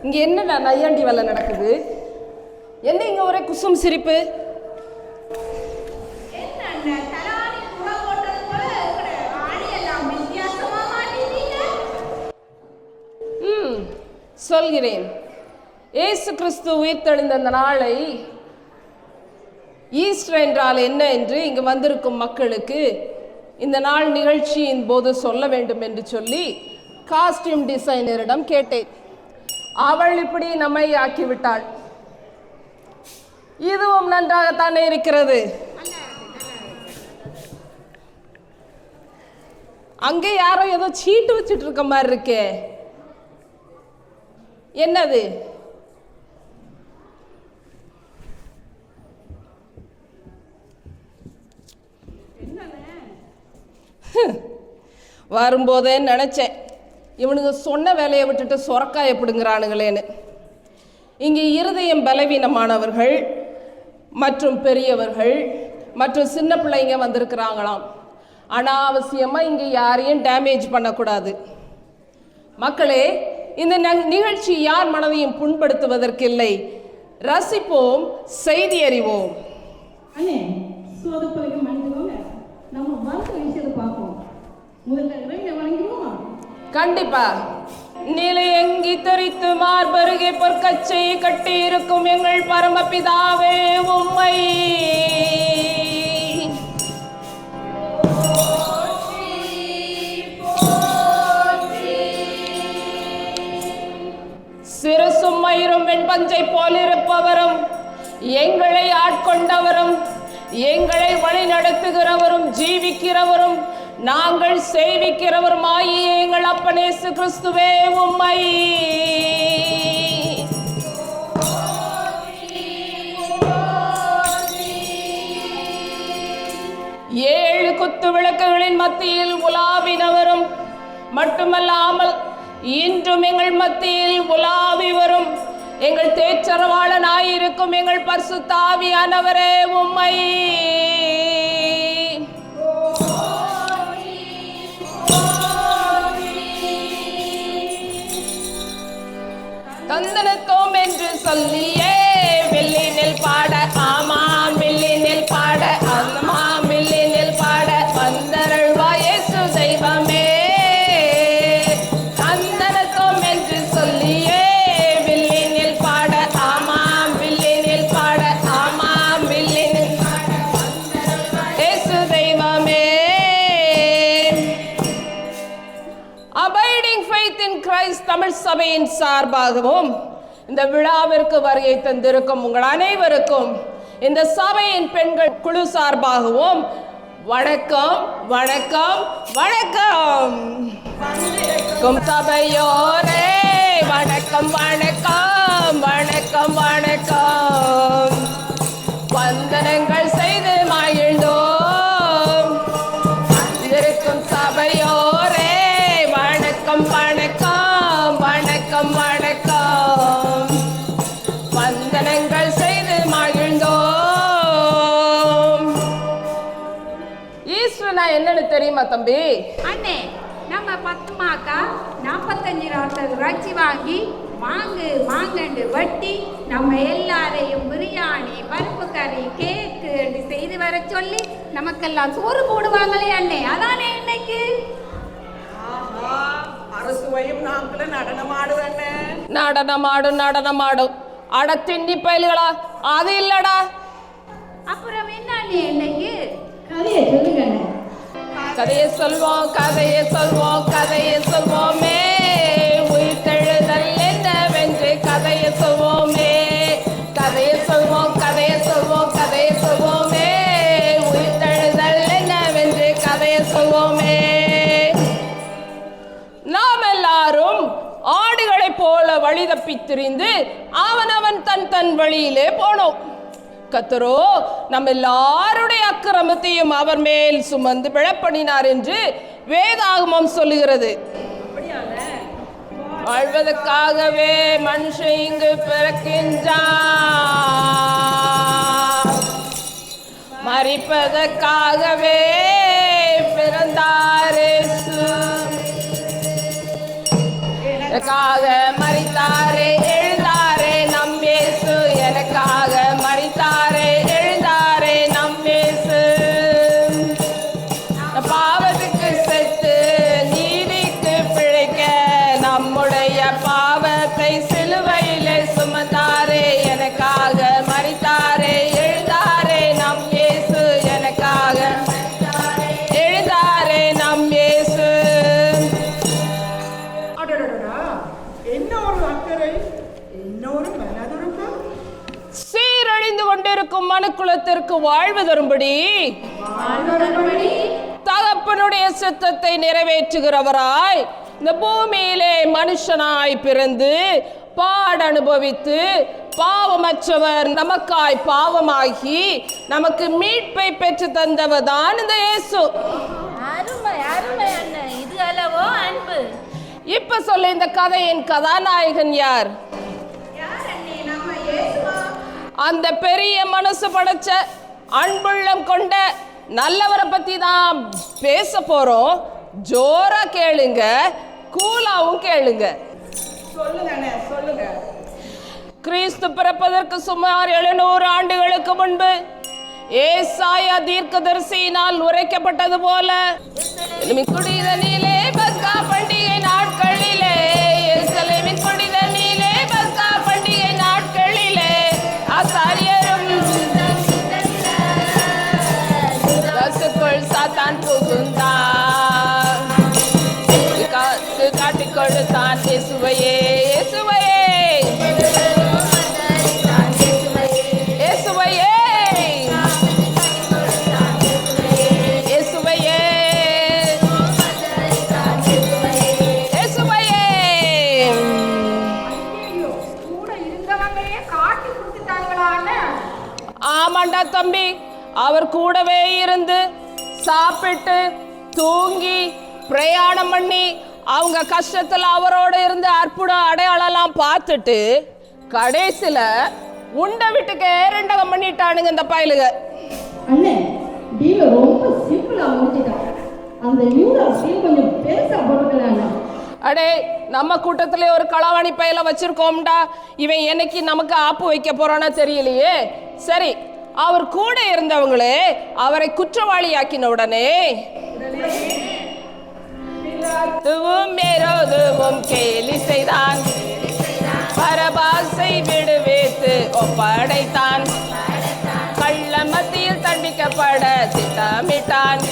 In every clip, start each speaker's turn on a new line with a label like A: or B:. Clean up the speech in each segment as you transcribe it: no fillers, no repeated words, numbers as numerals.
A: இங்கே என்ன நையாண்டி வேலை நடக்குது? என்ன இங்கே ஒரே குசும் சிரிப்பு? சொல்கிறேன். இயேசு கிறிஸ்து உயிர்த்தெழுந்த அந்த நாளை ஈஸ்டர் என்றால் என்ன என்று இங்கு வந்திருக்கும் மக்களுக்கு இந்த நாள் நிகழ்ச்சியின் போது சொல்ல வேண்டும் என்று சொல்லி காஸ்டியூம் டிசைனரிடம் கேட்டேன். அவள் இப்படி நம்மை ஆக்கிவிட்டாள். இதுவும் நன்றாகத்தானே இருக்கிறது. அங்கே யாரோ ஏதோ சீட்டு வச்சுட்டு இருக்க மாதிரி இருக்கே, என்னது? வரும்போதே நினைச்சேன் இவனுங்க சொன்ன வேலையை விட்டுட்டு சொரக்காய பிடுங்குறானுங்களேன்னு. இங்கே இருதயம் பலவீனமானவர்கள் மற்றும் பெரியவர்கள் மற்றும் சின்ன பிள்ளைங்க வந்திருக்கிறாங்களாம். அனாவசியமாக இங்கே யாரையும் டேமேஜ் பண்ணக்கூடாது. மக்களே, இந்த நிகழ்ச்சி யார் மனதையும் புண்படுத்துவதற்கில்லை. ரசிப்போம், செய்தி அறிவோம். கண்டிப்பா. நிலையங்கி தரித்து மார்பருகே பொற்கச்சை கட்டி இருக்கும் எங்கள் பரமபிதாவே உம்மை சிறுசும் மயிரும் வெண்பஞ்சை போலிருப்பவரும் எங்களை ஆட்கொண்டவரும் எங்களை வழி நடத்துகிறவரும் ஜீவிக்கிறவரும் நாங்கள் சேவிக்கிறவருமாகிய எங்கள் அப்பன் இயேசு கிறிஸ்துவே உம்மை ஏழு குத்து விளக்குகளின் மத்தியில் உலாவினவரும் மட்டுமல்லாமல் இன்றும் எங்கள் மத்தியில் உலாவி வரும் எங்கள் தேற்றரவாளனாயிருக்கும் எங்கள் பரிசுத்த ஆவியானவரே உம்மை தந்தனத்தோம் என்று சொல்லியே வெள்ளினில் பாட, ஆமாம் வெள்ளினில் பாட, ஆமாம் வெள்ளினில் பாட வந்தருள்வா இயேசு தெய்வமே. தந்தனத்தோம் என்று சொல்லியே வெள்ளினில் பாட, ஆமாம் வெள்ளினில் பாட, ஆமாம் வெள்ளினில் பாட இயேசு தெய்வமே. Abiding faith in Christ Tamil சபையின் சார்பாகவும் இந்த விழாவிற்கு வருகை தந்திருக்கும் உங்கள் அனைவருக்கும் இந்த சபையின் பெண்கள் குழு சார்பாகவும் வணக்கம் வணக்கம் வணக்கம். சபையோரே வணக்கம் வணக்கம் வணக்கம் வணக்கம். வந்தனங்கள் செய்து மகிழ்ந்தோம் இருக்கும் சபையோரே வணக்கம் வணக்கம் வணக்கம் வணக்கம். வந்தனங்கள் செய்து மகிழ்ந்தோம். ஈஸ்வரனா என்னன்னு தெரியுமா தம்பி?
B: அண்ணே, நம்ம பத்துமாக்கா 45 ராத்திரி இறைச்சி வாங்கி வாங்கண்டு வட்டி நம்ம எல்லாரையும் பிரியாணி பருப்பு கறி கேக்கு செய்து வர சொல்லி நமக்கெல்லாம் சோறு போடுவாங்களே அண்ணே, அதானே இன்னைக்கு.
C: அறுசுவையும் நாக்குல நடனமாடுவேன்னு.
A: நடனமாடும் அட திண்டி பயல்களா, அது இல்லடா.
B: அப்புறம் என்ன இன்னைக்கு
D: கதையை சொல்லுங்க.
A: கதையை சொல்வோமே, உயிர்த்தெழுதல் என்னவென்று கதையை சொல்வோமே, உயிர்த்தெழுதல் என்னவென்று கதையை சொல்வோமே. நாம் எல்லாரும் ஆடுகளைப் போல வழி தப்பித் திரிந்து அவனவன் தன் வழியிலே போனோம். கர்த்தரோ நம்ம எல்லாருடைய அக்கிரமத்தையும் அவர் மேல் சுமந்து விழப்பண்ணினார் என்று வேதாகமம் சொல்லுகிறது. வாழ்வதற்காகவே மனுஷன் இங்கு பிறக்கின்றான், மரிப்பதற்காகவே பிறந்தார் இயேசு. எனக்காக மரித்தாரே எழுந்தாரே நம் இயேசு, எனக்காக மரித்தாரே எழுந்தாரே நம் இயேசு. பாவத்துக்கு செத்து நீதிக்கு பிழைக்க நம்முடைய பாவத்தை சிலுவையிலே சுமந்தாரே, எனக்காக மரித்தாரே எழுந்தாரே நம் இயேசு, எனக்காக எழுந்தாரே நம் இயேசு.
C: என்ன ஒரு அக்கறை, என்ன ஒரு மனதுருப்பு.
A: சீரழிந்து கொண்டிருக்கும் மனுக்குலத்திற்கு வாழ்வு தரும்படி தகப்பனுடைய சித்தத்தை நிறைவேற்றுகிறவராய் இந்த பூமியிலே மனுஷனாய் பிறந்து பாட அனுபவித்து பாவமற்றவர் நமக்காய் பாவமாகி நமக்கு மீட்பை பெற்று தந்தவர் தான் இந்த இயேசு.
D: அருமை அருமை அண்ணன், இது அல்லவோ அன்பு.
A: இப்ப சொல்ல, இந்த கதையின் கதாநாயகன் யார்? அந்த பெரிய மனசு படைச்ச அன்புள்ளம் கொண்ட நல்லவரை பத்தி தான் பேச போறோம். ஜோரா கேளுங்க, கூலாவும் கேளுங்க.
C: சொல்லுங்க.
A: கிறிஸ்து பிறப்பதற்கு சுமார் 700 ஆண்டுகளுக்கு முன்பு ஏசாயா தீர்க்கதரிசியினால் உரைக்கப்பட்டது போல குடிதனிலே பஸ்கா பண்டிகை நாட்களிலே, எருசலேமின் குடிதனிலே பஸ்கா பண்டிகை நாட்களிலே ஆசாரியரும் பசுக்குள் சாத்தான் புகுந்தான், காட்டிக் கொடுத்தான் இயேசுவையே, இயேசுவையே, இயேசுவையே, இயேசுவையே, இயேசுவையே.
B: கூட இருந்தவங்களே காட்டி கொடுத்துட்டாங்களான்னு.
A: ஆமாண்டா தம்பி, அவர் கூடவே இருந்து சாப்பிட்டு தூங்கி பிரயாணம் பண்ணி அவங்க கஷ்டத்துல அவரோட இருந்து அற்புத அடையாளம் பார்த்துட்டு கடைசியில உண்டை விட்டுக்கே ரெண்டகம் பண்ணிட்டானுங்க இந்த பயலுக.
D: அண்ணே, டீல ரொம்ப சிம்பிளா முடிச்சிட்டாங்க. அந்த யூரா சீல் கொஞ்சம் பெருசா போட்டுக்கலாம்.
A: அடே, நம்ம கூட்டத்திலே ஒரு களவாணி பயல வச்சிருக்கோம்டா. இவன் என்னைக்கு நமக்கு ஆப்பு வைக்க போறானோ தெரியலையே. சரி, அவர் கூட இருந்தவங்களே அவரை குற்றவாளியாக்கின உடனே கேலி செய்தான், பரபாசை விடுவித்து ஒப்படைத்தான், கள்ள மத்தியில் தண்டிக்கப்பட திட்டமிட்டான்,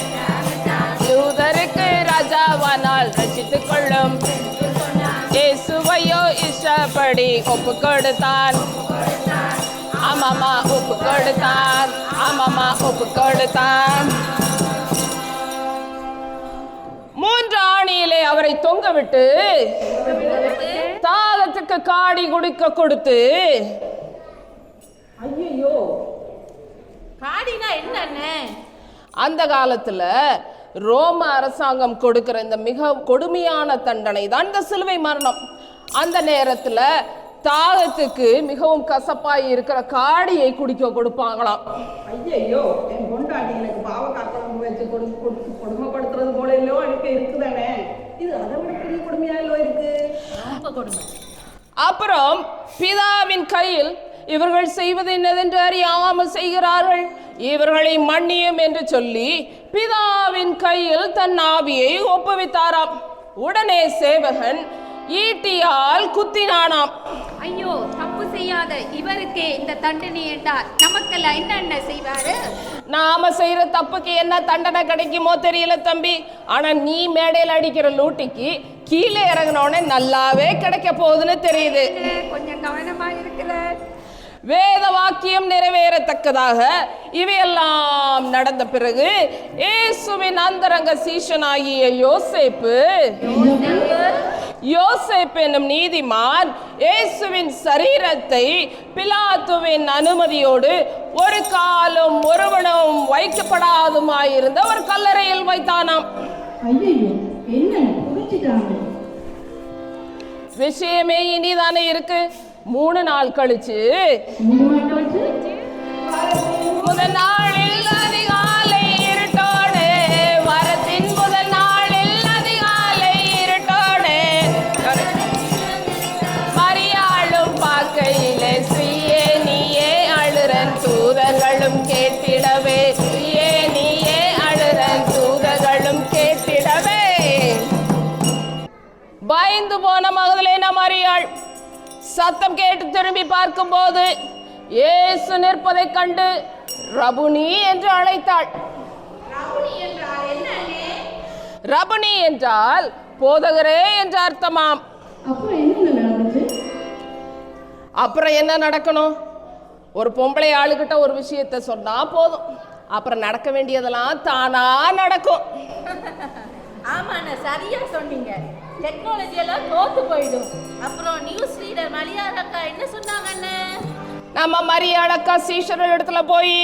A: யூதருக்கு ராஜாவானால் ரசித்துக் கொள்ளும் இயேசுவையோ இஷ்டப்படி ஒப்பு கொடுத்தான். ஆமாமா ஒப்பு கொடுத்தான், ஆமாமா ஒப்பு கொடுத்தான். 3 ஆணியிலே அவரை தொங்க விட்டு தாகத்துக்கு காடி குடிக்க கொடுத்து.
D: ஐயோ, காடினா என்ன?
A: அந்த காலத்துல ரோம அரசாங்கம் கொடுக்கிற இந்த மிக கொடுமையான தண்டனை தான் இந்த சிலுவை மரணம். அந்த நேரத்துல தாகத்துக்கு மிகவும் கசப்பாய் இருக்கிற காடியை குடிக்க கொடுப்பாங்களாம்.
C: ஐயோ, என் பொண்டாட்டி எனக்கு பாவக்காய் குழம்பு வச்சு கொடுமைப்படுத்துறது போல இல்லையோ எனக்கு இருக்குதானே. இது அதை விட பெரிய கொடுமையா இல்லோ இருக்கு.
D: ரொம்ப கொடுமை.
A: அப்புறம் பிதாவின் கையில் இவர்கள் செய்வது என்னதென்று அறியாமல் செய்கிறார்கள், இவர்களை மன்னியும் என்று சொல்லி பிதாவின் கையில் தன் ஆவியை ஒப்புவித்தாராம். உடனே சேவகன் ஈட்டியால் குத்தினானாம்.
B: ஐயோ, தப்பு செய்யாத இவருக்கே இந்த தண்டனை என்றால் நமக்கெல்லாம் என்ன செய்வாரு?
A: நாம செய்யற தப்புக்கு என்ன தண்டனை கிடைக்குமோ தெரியல தம்பி. ஆனா நீ மேடையில் அடிக்கிற லூட்டிக்கு கீழே இறங்கினோடனே நல்லாவே கிடைக்க போகுதுன்னு தெரியுது.
B: கொஞ்சம் கவனமா இருக்கிற.
A: வேத வாக்கியம் நிறைவேறத்தக்கதாக இவையெல்லாம் நடந்த பிறகு இயேசுவின் அந்தரங்க சீஷனாகிய யோசேப்பு என்னும் நீதிமான் இயேசுவின் சரீரத்தை பிலாத்துவின் அனுமதியோடு ஒரு காலும் ஒருவனும் வைக்கப்படாதுமாயிருந்த ஒரு கல்லறையில் வைத்தானாம். விஷயமே இனிதானே இருக்கு. 3 நாள் கழிச்சு முதல் நாளில் அதிகாலை இருட்டோடு, வரத்தின் முதல் நாளில் அதிகாலை இருட்டோடு, மரியாளும் பார்க்கையிலே ஸ்ரீயே நீயே அழுறன் தூதர்களும் கேட்டிடவே, ஸ்ரீயே நீயே அழுறன் தூதர்களும் கேட்டிடவே. பயந்து போன மகதலேனா மரியாள் சத்தம் கேட்டு திரும்பி பார்க்கும்போது இயேசு நிற்பதை கண்டு ரபுனி என்று அழைத்தாள். ரபுனி என்றால் போதகரே என்று அர்த்தமாம். அப்புறம் என்ன நடக்கணும்? ஒரு பொம்பளை ஆளுகிட்ட ஒரு விஷயத்தை சொன்னா போதும், அப்புறம் நடக்க வேண்டியதெல்லாம் தானா நடக்கும்.
E: ஆமாண்ணா, சரியா சொன்னீங்க. டெக்னாலஜி எல்லாம் தோத்து போயிடும். அப்புறம் நியூஸ் ரீடர் மரியாள் அக்கா என்ன சொன்னாங்கன்னு,
A: நம்ம மரியாள் அக்கா சீஷர் இடத்துல போய்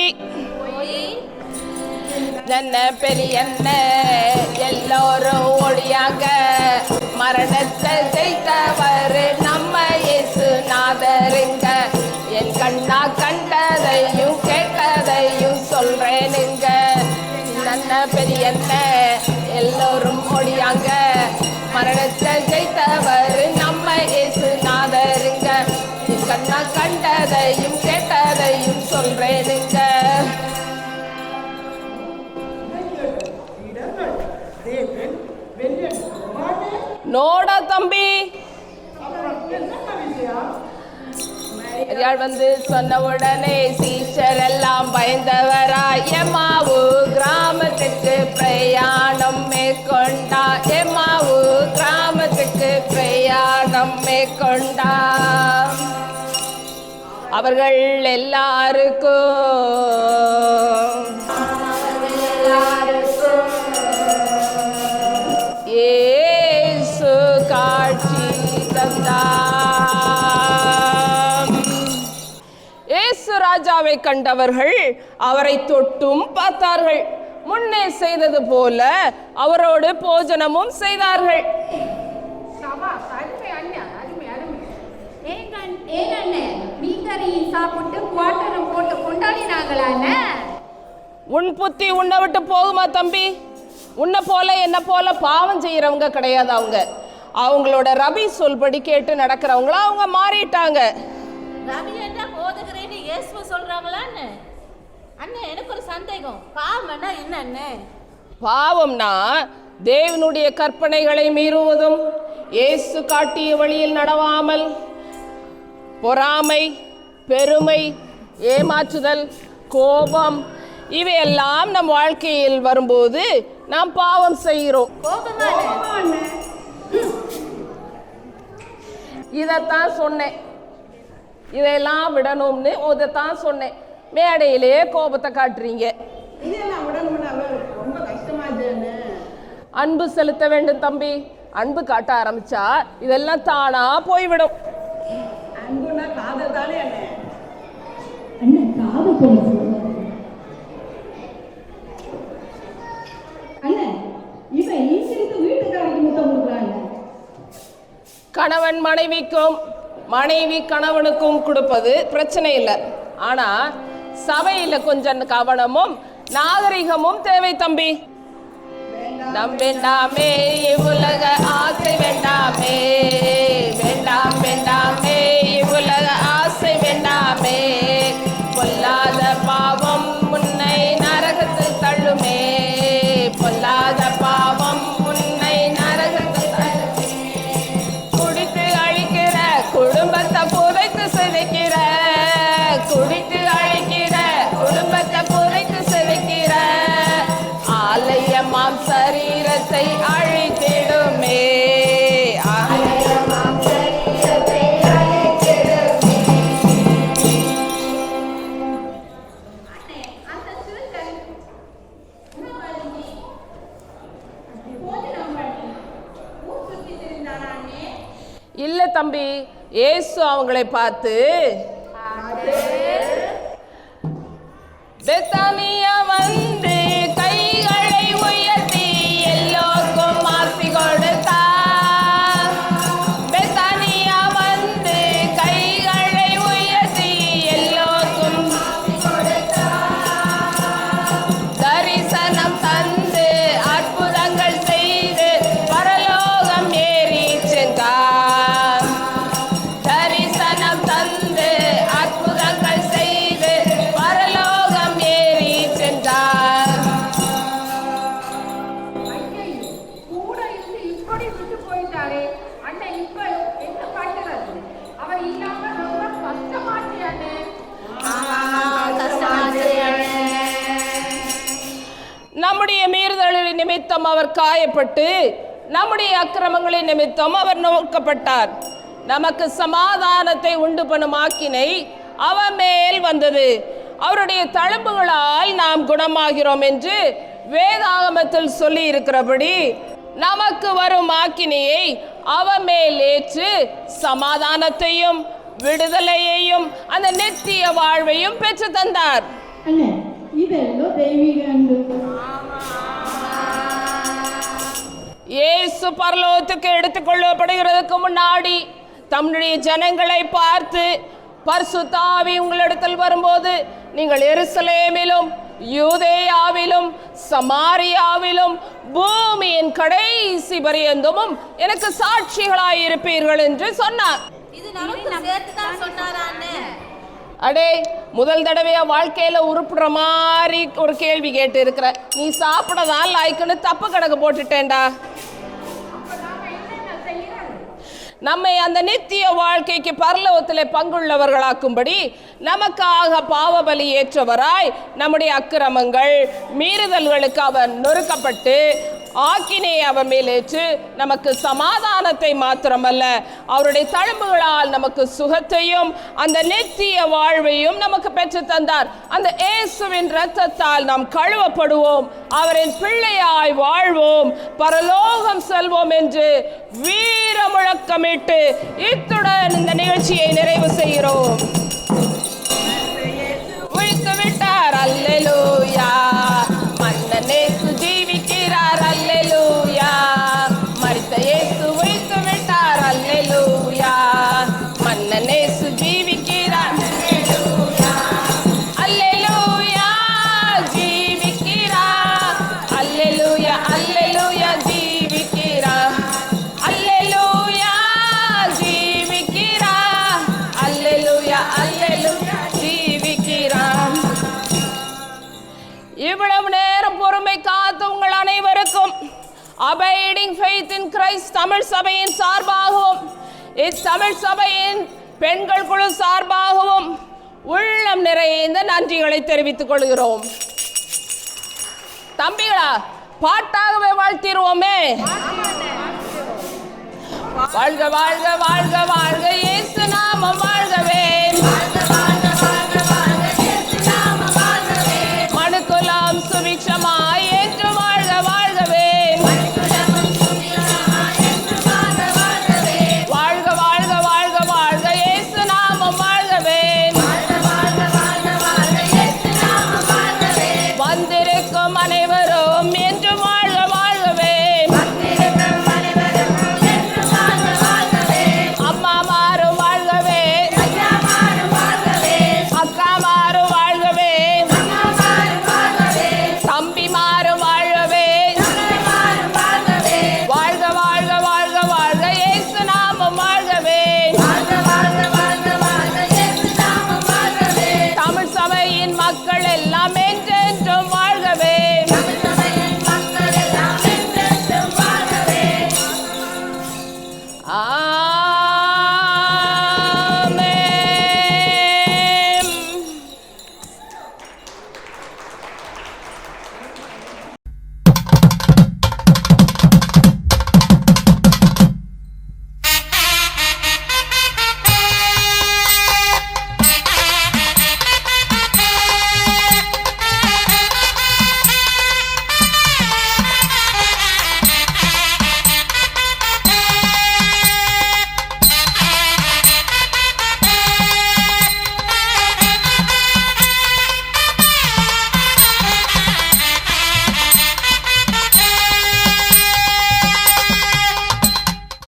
A: என்ன பெரியண்ண எல்லோரும் ஓடியாங்க, மரணத்தை ஜெயித்தவர் நம்ம இயேசு நாதருங்க, என் கண்ணா கண்டதையும் கேட்டதையும் சொல்றேனுங்க. நன்ன பெரியண்ண எல்லோரும் ஓடியாங்க, மரணத்தை ஜெயித்தவர் நம்ம இயேசு நாதருங்க, என் கண்ணா கண்டதையும் கேட்டதையும் சொல்றேனுங்க. நோடா தம்பி, வந்து சொன்ன உடனே சீஷர் எல்லாம் பயந்தவரா எம்மாவு கிராமத்துக்கு பிரயாணம் மேற்கொண்டா, எம்மாவு கிராமத்துக்கு பிரயாணம் மேற்கொண்டா. அவர்கள் எல்லாருக்கும் இயேசு காட்சி தந்தார். இயேசு ராஜாவை கண்டவர்கள் அவரை தொட்டும் பார்த்தார்கள், முன்னே செய்தது போல அவரோடு போஜனமும் செய்தார்கள்.
B: சாப்பிட்டு குவாட்டரும் போட்டு கொண்டாடினாங்களான.
A: உன் புத்தி உன்னை விட்டு போகுமா தம்பி? உன்னை போல என்ன போல பாவம் செய்யறவங்க கிடையாது. அவங்களோட ரபி சொல்படி கேட்டு நடக்கிறவங்களா அவங்க மாறிட்டாங்க.
E: ரபி என்ன போதுகிறேன்னு இயேசுவ சொல்றாங்களான்னு அண்ணே, எனக்கு ஒரு சந்தேகம். பாவம்னா என்ன அண்ணே?
A: பாவம்னா தேவனுடைய கற்பனைகளை மீறுவதும், இயேசு காட்டிய வழியில் நடவாமல், பொறாமை, பெருமை, ஏமாற்றுதல், கோபம், இவையெல்லாம் நம் வாழ்க்கையில் வரும்போது நாம் பாவம் செய்கிறோம். இதைத்தான் சொன்னேன், இதெல்லாம் விடணும்னு இதைத்தான் சொன்னேன். மேடையிலே கோபத்தை காட்டுறீங்க. அன்பு செலுத்த வேண்டும் தம்பி. அன்பு காட்ட ஆரம்பிச்சா இதெல்லாம் தானா போய்விடும்.
C: அன்புனா காதல் தானே அண்ணே.
D: அண்ணே காதல் போல அண்ணே, இவன் இங்கிருந்து வீட்டுக்காரருக்கு முத்தம் கொடுக்குறாங்க.
A: கணவன் மனைவிக்கும் மனைவி கணவனுக்கும் கொடுப்பது பிரச்சனை இல்லை. ஆனா சபையில கொஞ்சம் கவனமும் நாகரிகமும் தேவை தம்பி. நம் வேண்டாமே இவ்வுலக ஆசை, வேண்டாமே வேண்டாம் வேண்டாமே இவ்வுலக ஆசை, வேண்டாமே பொல்லாத பாவம் உன்னை நரகத்தில் தள்ளுமே, பொல்லாத பாவம் உன்னை நரகத்தில் இல்ல தம்பி, இயேசு அவங்களை பார்த்து, பெத்தானியா வந்து கைகளை உயர்த்தி எல்லோருக்கும் ஆசி கொடுத்தார். பெத்தானியா வந்து கைகளை உயர்த்தி எல்லோருக்கும் தரிசனம் தந்து அற்புதங்கள் செய்து பரலோகம் ஏறி சென்றார். தரிசனம் தந்து அற்புதங்கள் செய்து பரலோகம் ஏறி சென்றார்.
B: கூட இருந்து இப்படி விட்டு போயிட்டாரே அண்ணன், இப்ப என்ன பண்ணுறது? அவர் இல்லாம ரொம்ப கஷ்டமாச்சு அண்ணன்.
A: நம்முடைய மீறுதலின் நிமித்தம் அவர் காயப்பட்டு, நம்முடைய அக்கிரமங்களின் நிமித்தம் அவர் நோக்கப்பட்டார். நமக்கு சமாதானத்தை உண்டு பண்ணும் ஆக்கினை அவர் மேல் வந்தது. அவருடைய தழும்புகளால் நாம் குணமாகிறோம் என்று வேதாகமத்தில் சொல்லி இருக்கிறபடி நமக்கு வரும் ஆக்கினையை அவர் மேல் ஏற்று சமாதானத்தையும் விடுதலையையும் அந்த நித்திய வாழ்வையும் பெற்று தந்தார்.
D: அண்ணே, இதெல்லாம் தெய்வீக அன்பு.
A: இயேசு பரலோகத்துக்கு எடுத்துக்கொள்ளப்படுகிறதுக்கு முன்னாடி தம்முடைய ஜனங்களை பார்த்து, பரிசுத்த ஆவி உங்களிடத்தில் வரும்போது நீங்கள் எருசலேமிலும் யூதேயாவிலும் சமாரியாவிலும் பூமியின் கடைசி பரியந்தமும் எனக்கு சாட்சிகளாய் இருப்பீர்கள் என்று சொன்னார்.
E: இது நமக்கு சேர்த்து தான் சொன்னாரா அண்ணன்?
A: அடே, முதல் தடவையா வாழ்க்கையில உருப்புற மாதிரி ஒரு கேள்வி கேட்டு இருக்கிற. நீ சாப்பிடதான் லாய்க்குன்னு தப்பு கணக்கு போட்டுட்டேன்டா. நம்மை அந்த நித்திய வாழ்க்கைக்கு பரலோகத்தில் பங்குள்ளவர்களாக்கும்படி நமக்காக பாவபலி ஏற்றவராய் நம்முடைய அக்கிரமங்கள் மீறுதல்களுக்கு அவர் நொறுக்கப்பட்டு ஆக்கினை அவர் மேலேற்று நமக்கு சமாதானத்தை மாத்திரமல்ல, அவருடைய தழும்புகளால் நமக்கு சுகத்தையும் அந்த நித்திய வாழ்வையும் நமக்கு பெற்று தந்தார். அந்த இயேசுவின் இரத்தத்தால் நாம் கழுவப்படுவோம், அவரின் பிள்ளையாய் வாழ்வோம், பரலோகம் செல்வோம் என்று வீர முழக்கமிட்டு இத்துடன் இந்த நிகழ்ச்சியை நிறைவு செய்கிறோம். உயிர்த்து விட்டார், அல்லேலூயா. மன்னன் இயேசு ஜீவிக்கிறார், அல்லேலூயா. மரித்த இயேசு உயிர்த்து விட்டார், அல்லேலூயா. மன்னன் இயேசு ஜீவிக்கிறார், அல்லேலூயா. ஜீவிக்கிறார், அல்லேலூயா. அல்லேலூயா, ஜீவிக்கிறார், அல்லேலூயா. ஜீவிக்கிறார், அல்லேலூயா. அல்லேலூயா, ஜீவிக்கிறார். இவ்வளவு நேரம் பொறுமை காத்து உங்கள் அனைவருக்கும் abiding faith in Christ Tamil சபையின் சார்பாகவும் இத்தமிழ் சபையின் பெண்கள் குழு சார்பாகவும் உள்ளம் நிறைந்த நன்றிகளை தெரிவித்துக் கொள்கிறோம். தம்பிகளா, பாட்டாகவே வாழ்த்திடுவோமே. வாழ்க வாழ்க வாழ்க வாழ்க இயேசு நாமம் வாழ்க.